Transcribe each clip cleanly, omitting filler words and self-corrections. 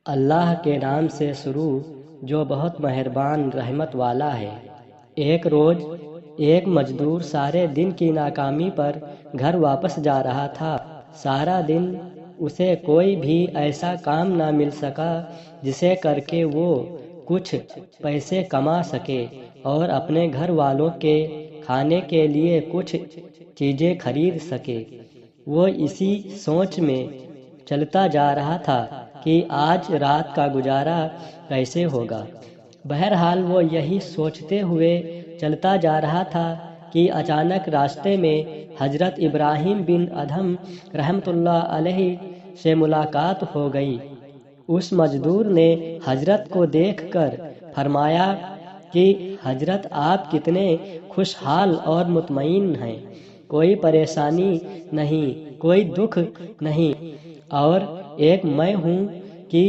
اللہ کے نام سے شروع جو بہت مہربان رحمت والا ہے۔ ایک روز ایک مزدور سارے دن کی ناکامی پر گھر واپس جا رہا تھا۔ سارا دن اسے کوئی بھی ایسا کام نہ مل سکا جسے کر کے وہ کچھ پیسے کما سکے اور اپنے گھر والوں کے کھانے کے لیے کچھ چیزیں خرید سکے۔ وہ اسی سوچ میں چلتا جا رہا تھا کہ آج رات کا گزارا کیسے ہوگا۔ بہرحال وہ یہی سوچتے ہوئے چلتا جا رہا تھا کہ اچانک راستے میں حضرت ابراہیم بن ادھم رحمۃ اللہ علیہ سے ملاقات ہو گئی۔ اس مزدور نے حضرت کو دیکھ کر فرمایا کہ حضرت آپ کتنے خوشحال اور مطمئن ہیں، کوئی پریشانی نہیں، کوئی دکھ نہیں، اور ایک میں ہوں کہ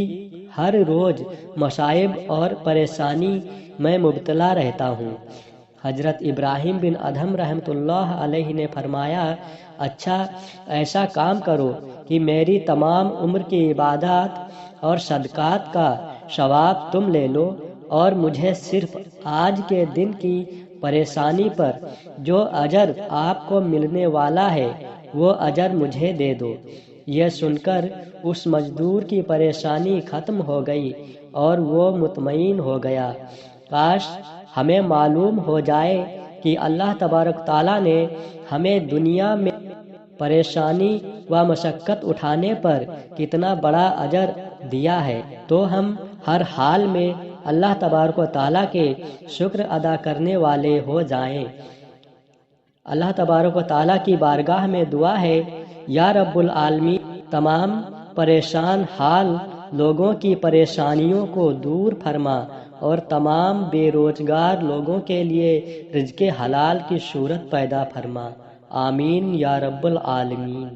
ہر روز مصائب اور پریشانی میں مبتلا رہتا ہوں۔ حضرت ابراہیم بن ادھم رحمۃ اللہ علیہ نے فرمایا، اچھا ایسا کام کرو کہ میری تمام عمر کی عبادات اور صدقات کا ثواب تم لے لو اور مجھے صرف آج کے دن کی پریشانی پر جو اجر آپ کو ملنے والا ہے وہ اجر مجھے دے دو۔ یہ سن کر اس مزدور کی پریشانی ختم ہو گئی اور وہ مطمئن ہو گیا۔ کاش ہمیں معلوم ہو جائے کہ اللہ تبارک تعالیٰ نے ہمیں دنیا میں پریشانی و مشقت اٹھانے پر کتنا بڑا اجر دیا ہے تو ہم ہر حال میں اللہ تبارک و تعالیٰ کے شکر ادا کرنے والے ہو جائیں۔ اللہ تبارک و تعالیٰ کی بارگاہ میں دعا ہے، یا رب العالمین تمام پریشان حال لوگوں کی پریشانیوں کو دور فرما اور تمام بے روزگار لوگوں کے لیے رزق حلال کی صورت پیدا فرما، آمین یا رب العالمین۔